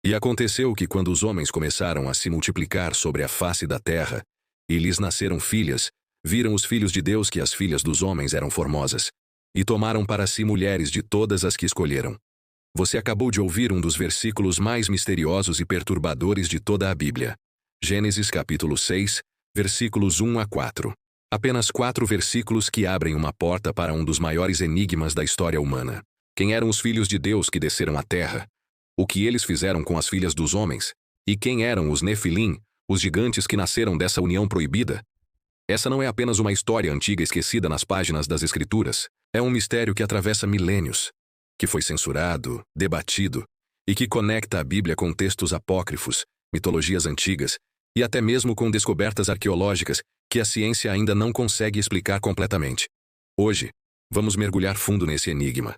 E aconteceu que quando os homens começaram a se multiplicar sobre a face da terra, e lhes nasceram filhas, viram os filhos de Deus que as filhas dos homens eram formosas, e tomaram para si mulheres de todas as que escolheram. Você acabou de ouvir um dos versículos mais misteriosos e perturbadores de toda a Bíblia. Gênesis capítulo 6, versículos 1 a 4. Apenas 4 versículos que abrem uma porta para um dos maiores enigmas da história humana. Quem eram os filhos de Deus que desceram à terra? O que eles fizeram com as filhas dos homens? E quem eram os Nefilim, os gigantes que nasceram dessa união proibida? Essa não é apenas uma história antiga esquecida nas páginas das Escrituras. É um mistério que atravessa milênios, que foi censurado, debatido, e que conecta a Bíblia com textos apócrifos, mitologias antigas, e até mesmo com descobertas arqueológicas que a ciência ainda não consegue explicar completamente. Hoje, vamos mergulhar fundo nesse enigma.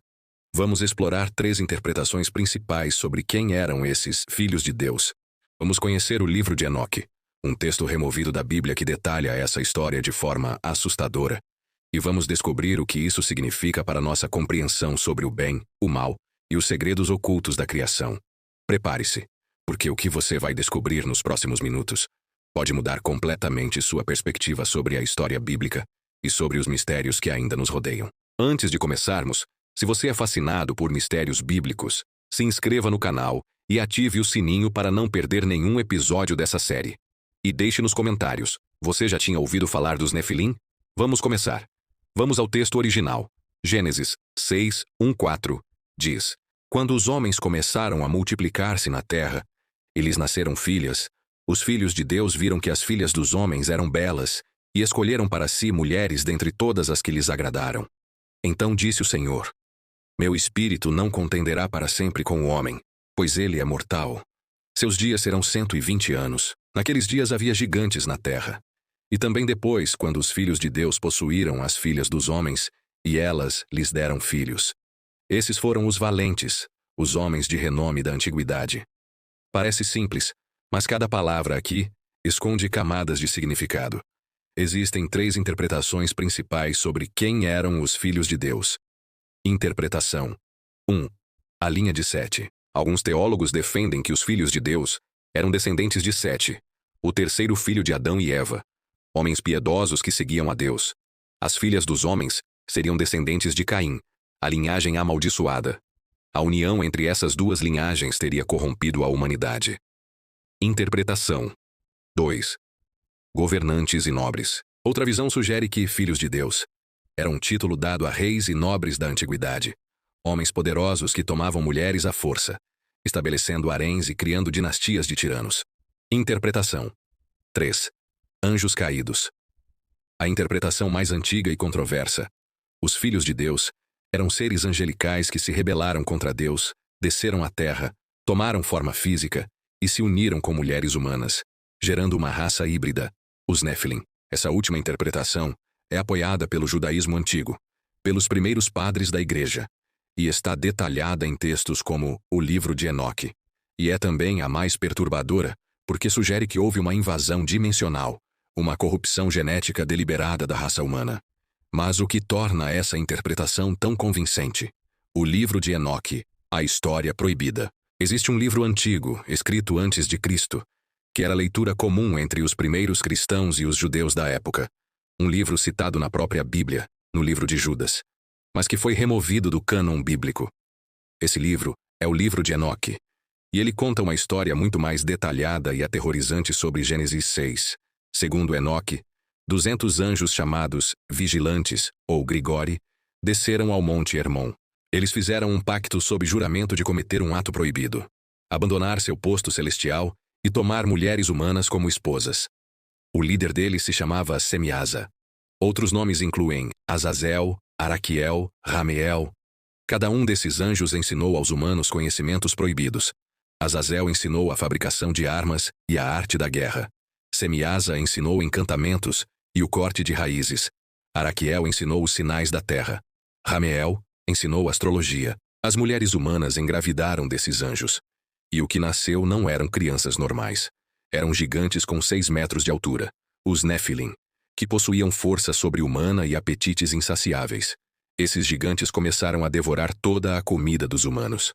Vamos explorar 3 interpretações principais sobre quem eram esses filhos de Deus. Vamos conhecer o livro de Enoque, um texto removido da Bíblia que detalha essa história de forma assustadora. E vamos descobrir o que isso significa para nossa compreensão sobre o bem, o mal e os segredos ocultos da criação. Prepare-se, porque o que você vai descobrir nos próximos minutos pode mudar completamente sua perspectiva sobre a história bíblica e sobre os mistérios que ainda nos rodeiam. Antes de começarmos, se você é fascinado por mistérios bíblicos, se inscreva no canal e ative o sininho para não perder nenhum episódio dessa série. E deixe nos comentários, você já tinha ouvido falar dos Nefilim? Vamos começar. Vamos ao texto original. Gênesis 6, 1-4, diz: Quando os homens começaram a multiplicar-se na terra, e lhes nasceram filhas, os filhos de Deus viram que as filhas dos homens eram belas, e escolheram para si mulheres dentre todas as que lhes agradaram. Então disse o Senhor: Meu espírito não contenderá para sempre com o homem, pois ele é mortal. Seus dias serão 120 anos. Naqueles dias havia gigantes na terra. E também depois, quando os filhos de Deus possuíram as filhas dos homens, e elas lhes deram filhos. Esses foram os valentes, os homens de renome da antiguidade. Parece simples, mas cada palavra aqui esconde camadas de significado. Existem 3 interpretações principais sobre quem eram os filhos de Deus. Interpretação 1. A linha de Sete. Alguns teólogos defendem que os filhos de Deus eram descendentes de Sete, o terceiro filho de Adão e Eva, homens piedosos que seguiam a Deus. As filhas dos homens seriam descendentes de Caim, a linhagem amaldiçoada. A união entre essas 2 linhagens teria corrompido a humanidade. Interpretação 2. Governantes e nobres. Outra visão sugere que filhos de Deus era um título dado a reis e nobres da antiguidade, homens poderosos que tomavam mulheres à força, estabelecendo haréns e criando dinastias de tiranos. Interpretação 3. Anjos caídos. A interpretação mais antiga e controversa. Os filhos de Deus eram seres angelicais que se rebelaram contra Deus, desceram à terra, tomaram forma física e se uniram com mulheres humanas, gerando uma raça híbrida, os Nefilim. Essa última interpretação é apoiada pelo judaísmo antigo, pelos primeiros padres da igreja, e está detalhada em textos como o livro de Enoque. E é também a mais perturbadora, porque sugere que houve uma invasão dimensional, uma corrupção genética deliberada da raça humana. Mas o que torna essa interpretação tão convincente? O livro de Enoque, a história proibida. Existe um livro antigo, escrito antes de Cristo, que era leitura comum entre os primeiros cristãos e os judeus da época. Um livro citado na própria Bíblia, no livro de Judas, mas que foi removido do cânon bíblico. Esse livro é o livro de Enoque, e ele conta uma história muito mais detalhada e aterrorizante sobre Gênesis 6. Segundo Enoque, 200 anjos chamados Vigilantes, ou Grigori, desceram ao Monte Hermon. Eles fizeram um pacto sob juramento de cometer um ato proibido: abandonar seu posto celestial e tomar mulheres humanas como esposas. O líder deles se chamava Semiasa. Outros nomes incluem Azazel, Araquiel, Rameel. Cada um desses anjos ensinou aos humanos conhecimentos proibidos. Azazel ensinou a fabricação de armas e a arte da guerra. Semiasa ensinou encantamentos e o corte de raízes. Araquiel ensinou os sinais da terra. Rameel ensinou astrologia. As mulheres humanas engravidaram desses anjos. E o que nasceu não eram crianças normais. Eram gigantes com 6 metros de altura, os Nefilim, que possuíam força sobre-humana e apetites insaciáveis. Esses gigantes começaram a devorar toda a comida dos humanos.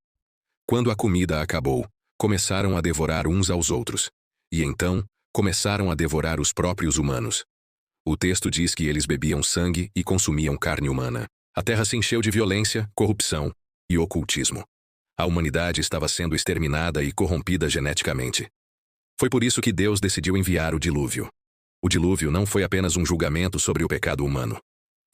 Quando a comida acabou, começaram a devorar uns aos outros. E então, começaram a devorar os próprios humanos. O texto diz que eles bebiam sangue e consumiam carne humana. A terra se encheu de violência, corrupção e ocultismo. A humanidade estava sendo exterminada e corrompida geneticamente. Foi por isso que Deus decidiu enviar o dilúvio. O dilúvio não foi apenas um julgamento sobre o pecado humano.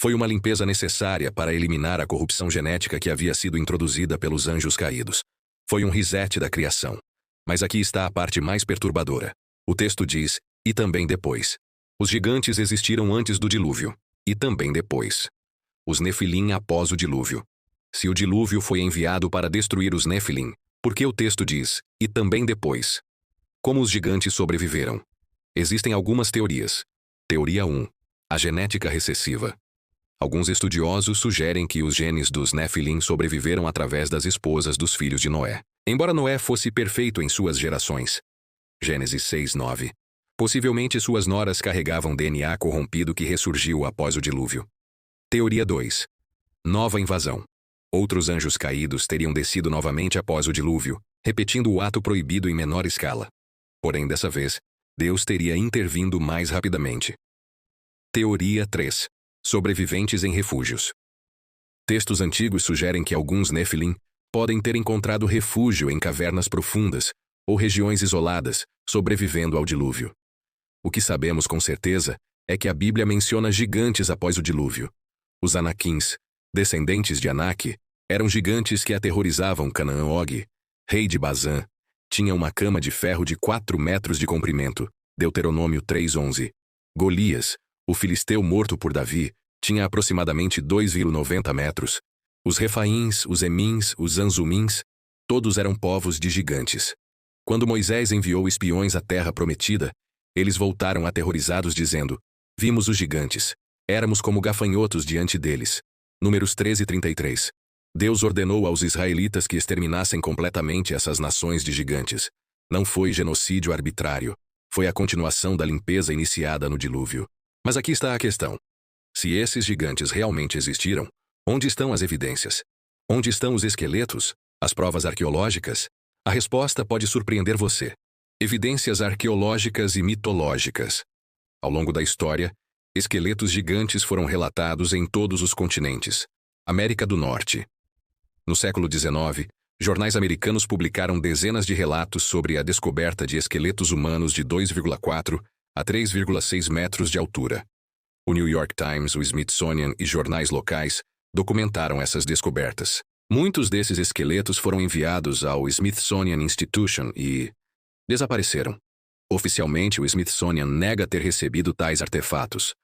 Foi uma limpeza necessária para eliminar a corrupção genética que havia sido introduzida pelos anjos caídos. Foi um reset da criação. Mas aqui está a parte mais perturbadora. O texto diz, e também depois. Os gigantes existiram antes do dilúvio, e também depois. Os Nefilim após o dilúvio. Se o dilúvio foi enviado para destruir os Nefilim, por que o texto diz, e também depois? Como os gigantes sobreviveram? Existem algumas teorias. Teoria 1. A genética recessiva. Alguns estudiosos sugerem que os genes dos Nefilim sobreviveram através das esposas dos filhos de Noé. Embora Noé fosse perfeito em suas gerações. Gênesis 6:9. Possivelmente suas noras carregavam DNA corrompido que ressurgiu após o dilúvio. Teoria 2. Nova invasão. Outros anjos caídos teriam descido novamente após o dilúvio, repetindo o ato proibido em menor escala. Porém, dessa vez, Deus teria intervindo mais rapidamente. Teoria 3. Sobreviventes em refúgios. Textos antigos sugerem que alguns Nefilim podem ter encontrado refúgio em cavernas profundas ou regiões isoladas, sobrevivendo ao dilúvio. O que sabemos com certeza é que a Bíblia menciona gigantes após o dilúvio. Os Anaquins, descendentes de Anak, eram gigantes que aterrorizavam Canaã-Og, rei de Bazã. Tinha uma cama de ferro de 4 metros de comprimento, Deuteronômio 3:11. Golias, o filisteu morto por Davi, tinha aproximadamente 2,90 metros. Os Refaíns, os Emins, os Anzumins, todos eram povos de gigantes. Quando Moisés enviou espiões à terra prometida, eles voltaram aterrorizados dizendo, vimos os gigantes, éramos como gafanhotos diante deles. Números 13:33. Deus ordenou aos israelitas que exterminassem completamente essas nações de gigantes. Não foi genocídio arbitrário. Foi a continuação da limpeza iniciada no dilúvio. Mas aqui está a questão. Se esses gigantes realmente existiram, onde estão as evidências? Onde estão os esqueletos? As provas arqueológicas? A resposta pode surpreender você. Evidências arqueológicas e mitológicas. Ao longo da história, esqueletos gigantes foram relatados em todos os continentes. América do Norte. No século XIX, jornais americanos publicaram dezenas de relatos sobre a descoberta de esqueletos humanos de 2,4 a 3,6 metros de altura. O New York Times, o Smithsonian e jornais locais documentaram essas descobertas. Muitos desses esqueletos foram enviados ao Smithsonian Institution e desapareceram. Oficialmente, o Smithsonian nega ter recebido tais artefatos,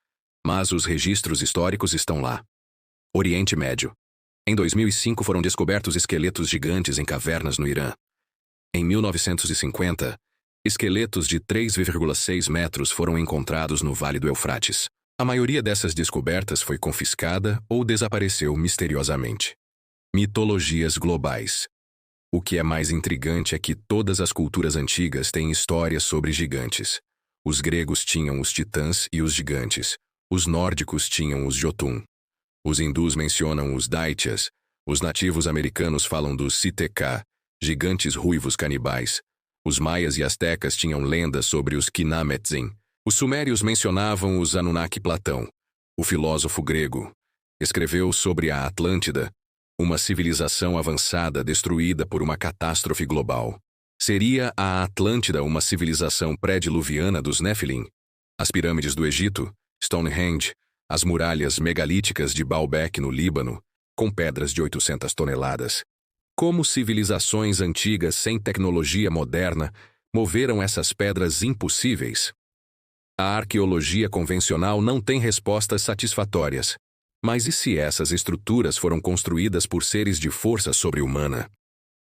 mas os registros históricos estão lá. Oriente Médio. Em 2005 foram descobertos esqueletos gigantes em cavernas no Irã. Em 1950, esqueletos de 3,6 metros foram encontrados no Vale do Eufrates. A maioria dessas descobertas foi confiscada ou desapareceu misteriosamente. Mitologias globais. O que é mais intrigante é que todas as culturas antigas têm histórias sobre gigantes. Os gregos tinham os titãs e os gigantes. Os nórdicos tinham os Jotun. Os hindus mencionam os Daityas. Os nativos americanos falam dos Siteka, gigantes ruivos canibais. Os maias e astecas tinham lendas sobre os Kinametzin. Os sumérios mencionavam os Anunnaki. Platão, o filósofo grego, escreveu sobre a Atlântida, uma civilização avançada destruída por uma catástrofe global. Seria a Atlântida uma civilização pré-diluviana dos Nefilim? As pirâmides do Egito, Stonehenge, as muralhas megalíticas de Baalbek no Líbano, com pedras de 800 toneladas. Como civilizações antigas sem tecnologia moderna moveram essas pedras impossíveis? A arqueologia convencional não tem respostas satisfatórias. Mas e se essas estruturas foram construídas por seres de força sobre-humana?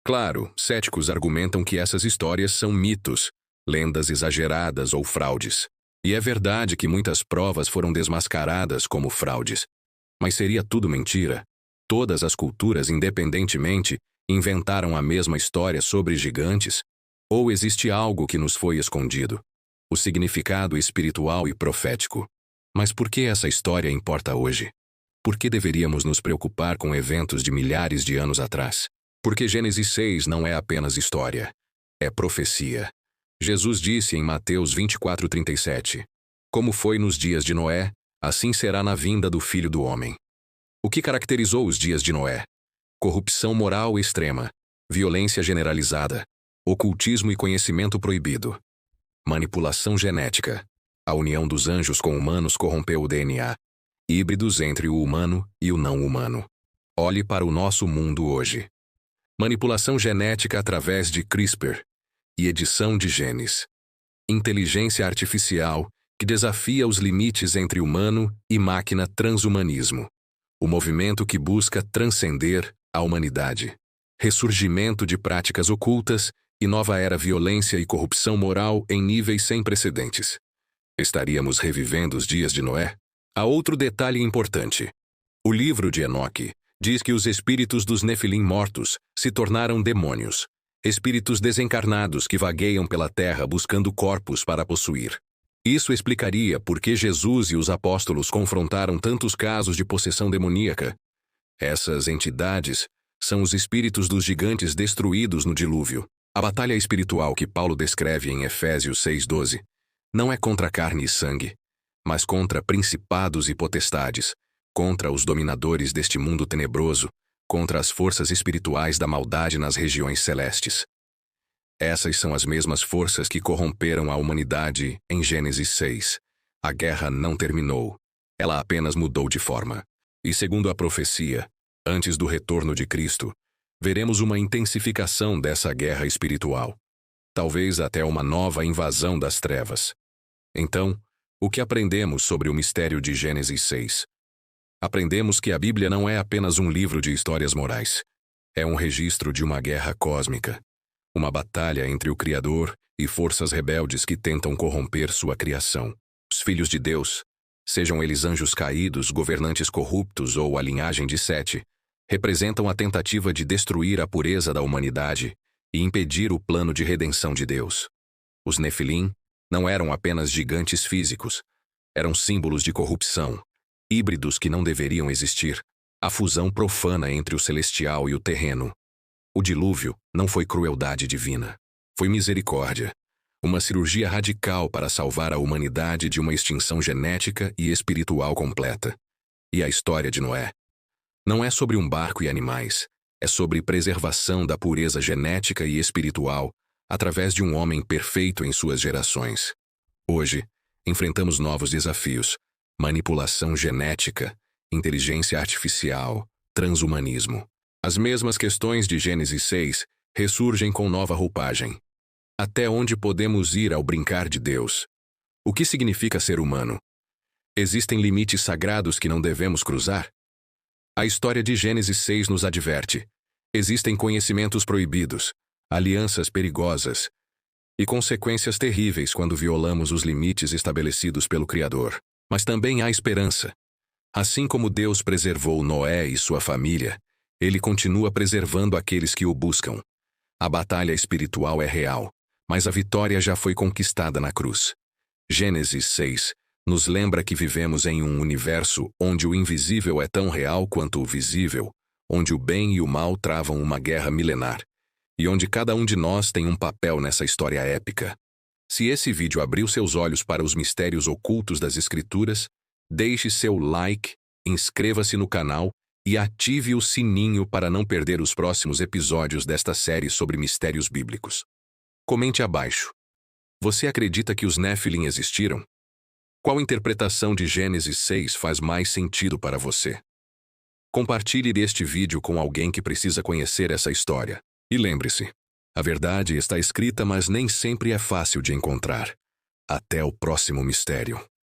Claro, céticos argumentam que essas histórias são mitos, lendas exageradas ou fraudes. E é verdade que muitas provas foram desmascaradas como fraudes. Mas seria tudo mentira? Todas as culturas, independentemente, inventaram a mesma história sobre gigantes? Ou existe algo que nos foi escondido? O significado espiritual e profético. Mas por que essa história importa hoje? Por que deveríamos nos preocupar com eventos de milhares de anos atrás? Porque Gênesis 6 não é apenas história. é profecia. Jesus disse em Mateus 24:37, como foi nos dias de Noé, assim será na vinda do Filho do Homem. O que caracterizou os dias de Noé? Corrupção moral extrema, violência generalizada, ocultismo e conhecimento proibido. Manipulação genética. A união dos anjos com humanos corrompeu o DNA. Híbridos entre o humano e o não humano. Olhe para o nosso mundo hoje. Manipulação genética através de CRISPR e edição de genes. Inteligência artificial que desafia os limites entre humano e máquina. Transhumanismo. O movimento que busca transcender a humanidade. Ressurgimento de práticas ocultas e nova era. Violência e corrupção moral em níveis sem precedentes. Estaríamos revivendo os dias de Noé? Há outro detalhe importante. O livro de Enoque diz que os espíritos dos Nefilim mortos se tornaram demônios, espíritos desencarnados que vagueiam pela terra buscando corpos para possuir. Isso explicaria por que Jesus e os apóstolos confrontaram tantos casos de possessão demoníaca. Essas entidades são os espíritos dos gigantes destruídos no dilúvio. A batalha espiritual que Paulo descreve em Efésios 6:12 não é contra carne e sangue, mas contra principados e potestades, contra os dominadores deste mundo tenebroso, contra as forças espirituais da maldade nas regiões celestes. Essas são as mesmas forças que corromperam a humanidade em Gênesis 6. A guerra não terminou, ela apenas mudou de forma. E segundo a profecia, antes do retorno de Cristo, veremos uma intensificação dessa guerra espiritual. Talvez até uma nova invasão das trevas. Então, o que aprendemos sobre o mistério de Gênesis 6? Aprendemos que a Bíblia não é apenas um livro de histórias morais. É um registro de uma guerra cósmica. Uma batalha entre o Criador e forças rebeldes que tentam corromper sua criação. Os filhos de Deus, sejam eles anjos caídos, governantes corruptos ou a linhagem de Sete, representam a tentativa de destruir a pureza da humanidade e impedir o plano de redenção de Deus. Os Nefilim não eram apenas gigantes físicos, eram símbolos de corrupção, híbridos que não deveriam existir, a fusão profana entre o celestial e o terreno. O dilúvio não foi crueldade divina, foi misericórdia, uma cirurgia radical para salvar a humanidade de uma extinção genética e espiritual completa. E a história de Noé não é sobre um barco e animais, é sobre preservação da pureza genética e espiritual através de um homem perfeito em suas gerações. Hoje, enfrentamos novos desafios: manipulação genética, inteligência artificial, transhumanismo. As mesmas questões de Gênesis 6 ressurgem com nova roupagem. Até onde podemos ir ao brincar de Deus? O que significa ser humano? Existem limites sagrados que não devemos cruzar? A história de Gênesis 6 nos adverte: existem conhecimentos proibidos, alianças perigosas e consequências terríveis quando violamos os limites estabelecidos pelo Criador. Mas também há esperança. Assim como Deus preservou Noé e sua família, Ele continua preservando aqueles que o buscam. A batalha espiritual é real, mas a vitória já foi conquistada na cruz. Gênesis 6 nos lembra que vivemos em um universo onde o invisível é tão real quanto o visível, onde o bem e o mal travam uma guerra milenar, e onde cada um de nós tem um papel nessa história épica. Se esse vídeo abriu seus olhos para os mistérios ocultos das Escrituras, deixe seu like, inscreva-se no canal e ative o sininho para não perder os próximos episódios desta série sobre mistérios bíblicos. Comente abaixo. Você acredita que os Nefilim existiram? Qual interpretação de Gênesis 6 faz mais sentido para você? Compartilhe este vídeo com alguém que precisa conhecer essa história. E lembre-se, a verdade está escrita, mas nem sempre é fácil de encontrar. Até o próximo mistério.